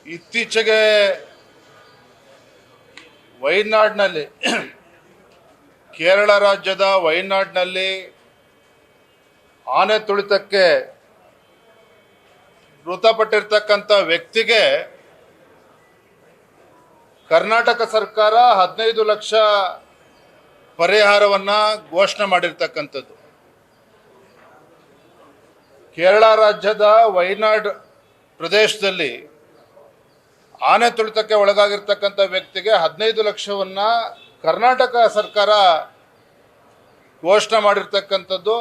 ಇತ್ತೀಚೆಗೆ ವಯನಾಡಿನಲ್ಲಿ ಕೇರಳ ರಾಜ್ಯದ ವಯನಾಡಿನಲ್ಲಿ ಆನೆ ತುಳಿತಕ್ಕೆ ಮೃತಪಟ್ಟಿರ್ತಕ್ಕಂಥ ವ್ಯಕ್ತಿಗೆ ಕರ್ನಾಟಕ ಸರ್ಕಾರ 15 ಲಕ್ಷ ಪರಿಹಾರವನ್ನು ಘೋಷಣೆ ಮಾಡಿರ್ತಕ್ಕಂಥದ್ದು. ಕೇರಳ ರಾಜ್ಯದ ವಯನಾಡ್ ಪ್ರದೇಶದಲ್ಲಿ ಆನೆ ತುಳಿತಕ್ಕೆ ಒಳಗಾಗಿರ್ತಕ್ಕಂಥ ವ್ಯಕ್ತಿಗೆ 15 ಲಕ್ಷವನ್ನು ಕರ್ನಾಟಕ ಸರ್ಕಾರ ಘೋಷಣೆ ಮಾಡಿರ್ತಕ್ಕಂಥದ್ದು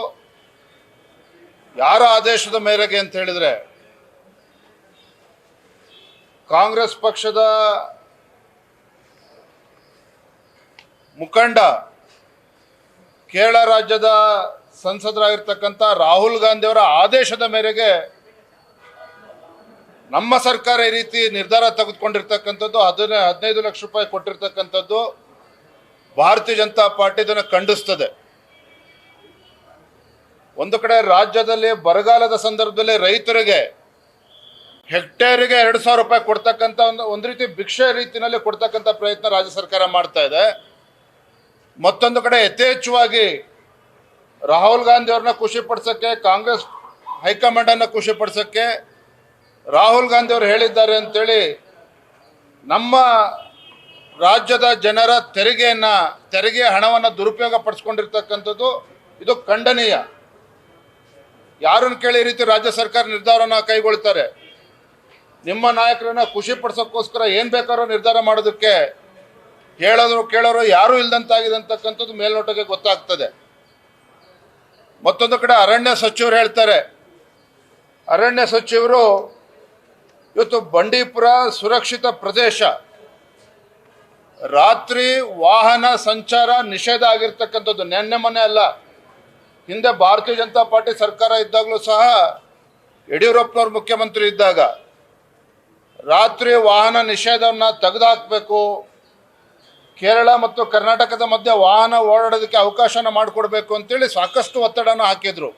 ಯಾರ ಆದೇಶದ ಮೇರೆಗೆ ಅಂತ ಹೇಳಿದ್ರೆ, ಕಾಂಗ್ರೆಸ್ ಪಕ್ಷದ ಮುಖಂಡ ಕೇರಳ ರಾಜ್ಯದ ಸಂಸದರಾಗಿರ್ತಕ್ಕಂಥ ರಾಹುಲ್ ಗಾಂಧಿ ಅವರ ಆದೇಶದ ಮೇರೆಗೆ ನಮ್ಮ ಸರ್ಕಾರ ಈ ರೀತಿ ನಿರ್ಧಾರ ತೆಗೆದುಕೊಂಡಿರ್ತಕ್ಕಂಥದ್ದು. 15 ಲಕ್ಷ ರೂಪಾಯಿ ಕೊಟ್ಟಿರ್ತಕ್ಕಂಥದ್ದು ಭಾರತೀಯ ಜನತಾ ಪಾರ್ಟಿ ಇದನ್ನು ಖಂಡಿಸ್ತದೆ. ಒಂದು ಕಡೆ ರಾಜ್ಯದಲ್ಲಿ ಬರಗಾಲದ ಸಂದರ್ಭದಲ್ಲಿ ರೈತರಿಗೆ ಹೆಕ್ಟೇರಿಗೆ 2,000 ರೂಪಾಯಿ ಕೊಡ್ತಕ್ಕಂಥ ಒಂದು ರೀತಿ ಭಿಕ್ಷೆ ರೀತಿಯಲ್ಲಿ ಕೊಡ್ತಕ್ಕಂಥ ಪ್ರಯತ್ನ ರಾಜ್ಯ ಸರ್ಕಾರ ಮಾಡ್ತಾ ಇದೆ. ಮತ್ತೊಂದು ಕಡೆ ಯಥೇಚ್ಛವಾಗಿ ರಾಹುಲ್ ಗಾಂಧಿ ಅವ್ರನ್ನ ಖುಷಿ ಪಡಿಸೋಕ್ಕೆ, ಕಾಂಗ್ರೆಸ್ ಹೈಕಮಾಂಡನ್ನು ಖುಷಿ ಪಡಿಸೋಕ್ಕೆ ರಾಹುಲ್ ಗಾಂಧಿ ಅವರು ಹೇಳಿದ್ದಾರೆ ಅಂತೇಳಿ ನಮ್ಮ ರಾಜ್ಯದ ಜನರ ತೆರಿಗೆ ಹಣವನ್ನು ದುರುಪಯೋಗ ಪಡಿಸ್ಕೊಂಡಿರ್ತಕ್ಕಂಥದ್ದು ಇದು ಖಂಡನೀಯ. ಯಾರನ್ನು ಕೇಳಿ ಈ ರೀತಿ ರಾಜ್ಯ ಸರ್ಕಾರ ನಿರ್ಧಾರವನ್ನು ಕೈಗೊಳ್ತಾರೆ? ನಿಮ್ಮ ನಾಯಕರನ್ನ ಖುಷಿ ಪಡಿಸೋಕ್ಕೋಸ್ಕರ ಏನು ಬೇಕಾದ್ರೂ ನಿರ್ಧಾರ ಮಾಡೋದಕ್ಕೆ ಕೇಳೋರು ಯಾರೂ ಇಲ್ದಂತಾಗಿದೆ ಅಂತಕ್ಕಂಥದ್ದು ಮೇಲ್ನೋಟಕ್ಕೆ ಗೊತ್ತಾಗ್ತದೆ. ಮತ್ತೊಂದು ಕಡೆ ಅರಣ್ಯ ಸಚಿವರು ಹೇಳ್ತಾರೆ, ಅರಣ್ಯ ಸಚಿವರು ಇವತ್ತು ಬಂಡೀಪುರ ಸುರಕ್ಷಿತ ಪ್ರದೇಶ, ರಾತ್ರಿ ವಾಹನ ಸಂಚಾರ ನಿಷೇಧ ಆಗಿರ್ತಕ್ಕಂಥದ್ದು. ನೆನ್ನೆ ಮೊನ್ನೆ ಅಲ್ಲ, ಹಿಂದೆ ಭಾರತೀಯ ಜನತಾ ಪಾರ್ಟಿ ಸರ್ಕಾರ ಇದ್ದಾಗಲೂ ಸಹ ಯಡಿಯೂರಪ್ಪನವ್ರು ಮುಖ್ಯಮಂತ್ರಿ ಇದ್ದಾಗ ರಾತ್ರಿ ವಾಹನ ನಿಷೇಧವನ್ನು ತೆಗೆದುಹಾಕಬೇಕು, ಕೇರಳ ಮತ್ತು ಕರ್ನಾಟಕದ ಮಧ್ಯೆ ವಾಹನ ಓಡಾಡೋದಕ್ಕೆ ಅವಕಾಶನ ಮಾಡಿಕೊಡ್ಬೇಕು ಅಂತೇಳಿ ಸಾಕಷ್ಟು ಒತ್ತಡನ ಹಾಕಿದ್ರು.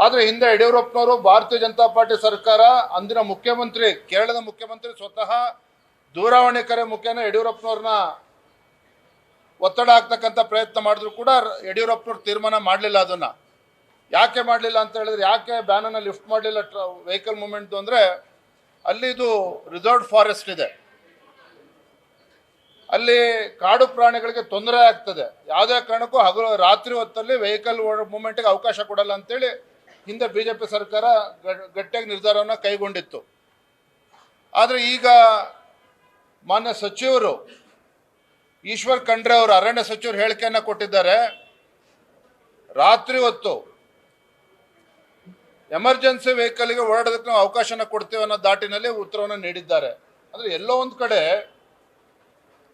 ಆದರೆ ಹಿಂದೆ ಯಡಿಯೂರಪ್ಪನವರು ಭಾರತೀಯ ಜನತಾ ಪಾರ್ಟಿ ಸರ್ಕಾರ, ಅಂದಿನ ಮುಖ್ಯಮಂತ್ರಿ ಕೇರಳದ ಮುಖ್ಯಮಂತ್ರಿ ಸ್ವತಃ ದೂರವಾಣಿ ಕರೆ ಮುಖೇನ ಯಡಿಯೂರಪ್ಪನವ್ರನ್ನ ಒತ್ತಡ ಹಾಕ್ತಕ್ಕಂಥ ಪ್ರಯತ್ನ ಮಾಡಿದ್ರು ಕೂಡ ಯಡಿಯೂರಪ್ಪನವ್ರು ತೀರ್ಮಾನ ಮಾಡಲಿಲ್ಲ. ಅದನ್ನು ಯಾಕೆ ಮಾಡಲಿಲ್ಲ ಅಂತ ಹೇಳಿದ್ರೆ, ಯಾಕೆ ಬ್ಯಾನನ್ನು ಲಿಫ್ಟ್ ಮಾಡಲಿಲ್ಲ ವೆಹಿಕಲ್ ಮೂವ್ಮೆಂಟ್ದು ಅಂದರೆ, ಅಲ್ಲಿ ಇದು ರಿಸರ್ವ್ಡ್ ಫಾರೆಸ್ಟ್ ಇದೆ, ಅಲ್ಲಿ ಕಾಡು ಪ್ರಾಣಿಗಳಿಗೆ ತೊಂದರೆ ಆಗ್ತದೆ, ಯಾವುದೇ ಕಾರಣಕ್ಕೂ ರಾತ್ರಿ ಹೊತ್ತಲ್ಲಿ ವೆಹಿಕಲ್ ಮೂವ್ಮೆಂಟ್ಗೆ ಅವಕಾಶ ಕೊಡಲ್ಲ ಅಂತೇಳಿ ಹಿಂದೆ BJP ಸರ್ಕಾರ ಗಟ್ಟಿಯಾಗಿ ನಿರ್ಧಾರವನ್ನು ಕೈಗೊಂಡಿತ್ತು. ಆದರೆ ಈಗ ಮಾನ್ಯ ಸಚಿವರು ಈಶ್ವರ್ ಖಂಡ್ರೆ ಅವರು, ಅರಣ್ಯ ಸಚಿವರು ಹೇಳಿಕೆಯನ್ನು ಕೊಟ್ಟಿದ್ದಾರೆ. ರಾತ್ರಿ ಹೊತ್ತು ಎಮರ್ಜೆನ್ಸಿ ವೆಹಿಕಲ್ಗೆ ಓಡಾಡೋದಕ್ಕೆ ನಾವು ಅವಕಾಶನ ಕೊಡ್ತೇವೆ ಅನ್ನೋ ದಾಟಿನಲ್ಲಿ ಉತ್ತರವನ್ನು ನೀಡಿದ್ದಾರೆ. ಅಂದರೆ ಎಲ್ಲೋ ಒಂದು ಕಡೆ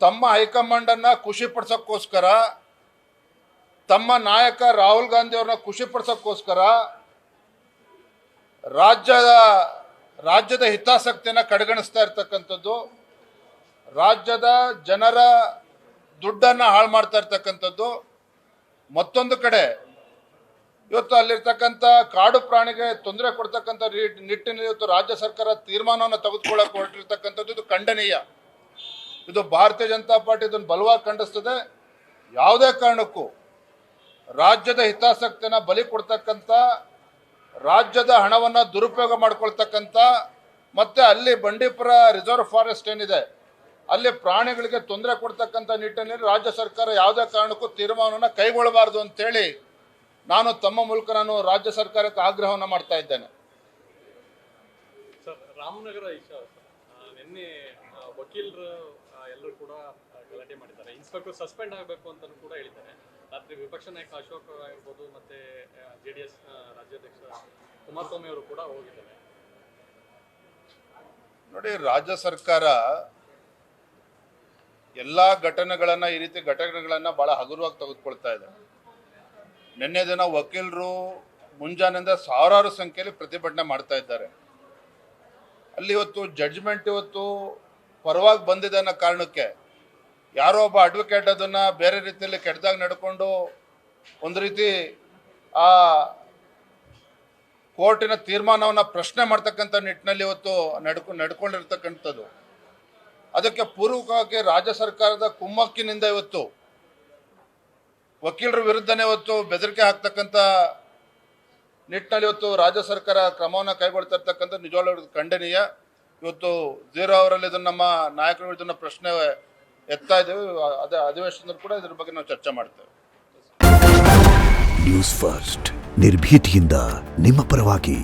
ತಮ್ಮ ಹೈಕಮಾಂಡನ್ನು ಖುಷಿ ಪಡಿಸೋಕ್ಕೋಸ್ಕರ, ತಮ್ಮ ನಾಯಕ ರಾಹುಲ್ ಗಾಂಧಿ ಅವ್ರನ್ನ ಖುಷಿ ಪಡಿಸೋಕ್ಕೋಸ್ಕರ ರಾಜ್ಯದ ಹಿತಾಸಕ್ತಿಯನ್ನು ಕಡೆಗಣಿಸ್ತಾ ಇರ್ತಕ್ಕಂಥದ್ದು, ರಾಜ್ಯದ ಜನರ ದುಡ್ಡನ್ನು ಹಾಳು ಮಾಡ್ತಾ ಇರ್ತಕ್ಕಂಥದ್ದು. ಮತ್ತೊಂದು ಕಡೆ ಇವತ್ತು ಅಲ್ಲಿರ್ತಕ್ಕಂಥ ಕಾಡು ಪ್ರಾಣಿಗೆ ತೊಂದರೆ ಕೊಡ್ತಕ್ಕಂಥ ನಿಟ್ಟಿನಲ್ಲಿ ಇವತ್ತು ರಾಜ್ಯ ಸರ್ಕಾರ ತೀರ್ಮಾನವನ್ನು ತೆಗೆದುಕೊಳ್ಳಕ್ಕೆ ಹೊರಟಿರ್ತಕ್ಕಂಥದ್ದು ಇದು ಖಂಡನೀಯ. ಇದು ಭಾರತೀಯ ಜನತಾ ಪಾರ್ಟಿ ಇದನ್ನು ಬಲವಾಗಿ ಖಂಡಿಸ್ತದೆ. ಯಾವುದೇ ಕಾರಣಕ್ಕೂ ರಾಜ್ಯದ ಹಿತಾಸಕ್ತಿಯನ್ನು ಬಲಿ ಕೊಡ್ತಕ್ಕಂಥ, ರಾಜ್ಯದ ಹಣವನ್ನು ದುರುಪಯೋಗ ಮಾಡ್ಕೊಳ್ತಕ್ಕಂಥ, ಮತ್ತು ಅಲ್ಲಿ ಬಂಡೀಪುರ ರಿಸರ್ವ್ ಫಾರೆಸ್ಟ್ ಏನಿದೆ ಅಲ್ಲಿ ಪ್ರಾಣಿಗಳಿಗೆ ತೊಂದರೆ ಕೊಡ್ತಕ್ಕಂಥ ನಿಟ್ಟಿನಲ್ಲಿ ರಾಜ್ಯ ಸರ್ಕಾರ ಯಾವುದೇ ಕಾರಣಕ್ಕೂ ತೀರ್ಮಾನವನ್ನು ಕೈಗೊಳ್ಳಬಾರ್ದು ಅಂತೇಳಿ ನಾನು ತಮ್ಮ ಮೂಲಕ ರಾಜ್ಯ ಸರ್ಕಾರಕ್ಕೆ ಆಗ್ರಹವನ್ನು ಮಾಡ್ತಾ ಇದ್ದೇನೆ. ಸರ್, ರಾಮನಗರ ನಿನ್ನೆ ವಕೀಲರು ಎಲ್ಲರೂ ಕೂಡ ಗಲಾಟೆ ಮಾಡಿದ್ದಾರೆ. ಇನ್ಸ್ಪೆಕ್ಟರ್ ಸಸ್ಪೆಂಡ್ ಆಗಬೇಕು ಅಂತ ಕೂಡ ಹೇಳಿದ್ದಾರೆ. ರಾತ್ರಿ ವಿಪಕ್ಷ ನಾಯಕ ಅಶೋಕ್ ಆಗಿರ್ಬೋದು, ಮತ್ತೆ JDS ರಾಜ್ಯಾಧ್ಯಕ್ಷ ಕುಮಾರಸ್ವಾಮಿ ಅವರು ಕೂಡ ಹೋಗಿದ್ದಾರೆ. ನೋಡಿ, ರಾಜ್ಯ ಸರ್ಕಾರ ಎಲ್ಲ ಘಟನೆಗಳನ್ನು, ಈ ರೀತಿ ಘಟನೆಗಳನ್ನು ಭಾಳ ಹಗುರವಾಗಿ ತೆಗೆದುಕೊಳ್ತಾ ಇದೆ. ನಿನ್ನೆ ದಿನ ವಕೀಲರು ಮುಂಜಾನೆಯಿಂದ ಸಾವಿರಾರು ಸಂಖ್ಯೆಯಲ್ಲಿ ಪ್ರತಿಭಟನೆ ಮಾಡ್ತಾ ಇದ್ದಾರೆ. ಅಲ್ಲಿ ಇವತ್ತು ಜಡ್ಜ್ಮೆಂಟ್ ಇವತ್ತು ಪರವಾಗಿ ಬಂದಿದೆ ಅನ್ನೋ ಕಾರಣಕ್ಕೆ ಯಾರೋ ಒಬ್ಬ ಅಡ್ವೊಕೇಟ್ ಅದನ್ನು ಬೇರೆ ರೀತಿಯಲ್ಲಿ ಕೆಟ್ಟದಾಗಿ ನಡ್ಕೊಂಡು ಒಂದು ರೀತಿ ಆ ಕೋರ್ಟಿನ ತೀರ್ಮಾನವನ್ನು ಪ್ರಶ್ನೆ ಮಾಡ್ತಕ್ಕಂಥ ನಿಟ್ಟಿನಲ್ಲಿ ಇವತ್ತು ನಡ್ಕೊಂಡಿರ್ತಕ್ಕಂಥದ್ದು. ಅದಕ್ಕೆ ಪೂರ್ವಕವಾಗಿ ರಾಜ್ಯ ಸರ್ಕಾರದ ಕುಮ್ಮಕ್ಕಿನಿಂದ ಇವತ್ತು ವಕೀಲರ ವಿರುದ್ಧನೇ ಇವತ್ತು ಬೆದರಿಕೆ ಹಾಕ್ತಕ್ಕಂಥ ನಿಟ್ಟಿನಲ್ಲಿ ಇವತ್ತು ರಾಜ್ಯ ಸರ್ಕಾರ ಕ್ರಮವನ್ನು ಕೈಗೊಳ್ತಾ ಇರ್ತಕ್ಕಂಥ ನಿಜವಾಗ್ಲೂ ಖಂಡನೀಯ. ಇವತ್ತು 0 ಅವರಲ್ಲಿ ಇದನ್ನು ನಮ್ಮ ನಾಯಕರು ಇದನ್ನು ಪ್ರಶ್ನೆ ಎತ್ತಾ ಇದ್ದೇವೆ. ಅದೇ ಅಧಿವೇಶನದಲ್ಲಿ ಕೂಡ ಇದ್ರ ಬಗ್ಗೆ ನಾವು ಚರ್ಚೆ ಮಾಡ್ತೇವೆ. ನ್ಯೂಸ್ ಫಸ್ಟ್ ನಿರ್ಭೀತಿಯಿಂದ ನಿಮ್ಮ ಪರವಾಗಿ.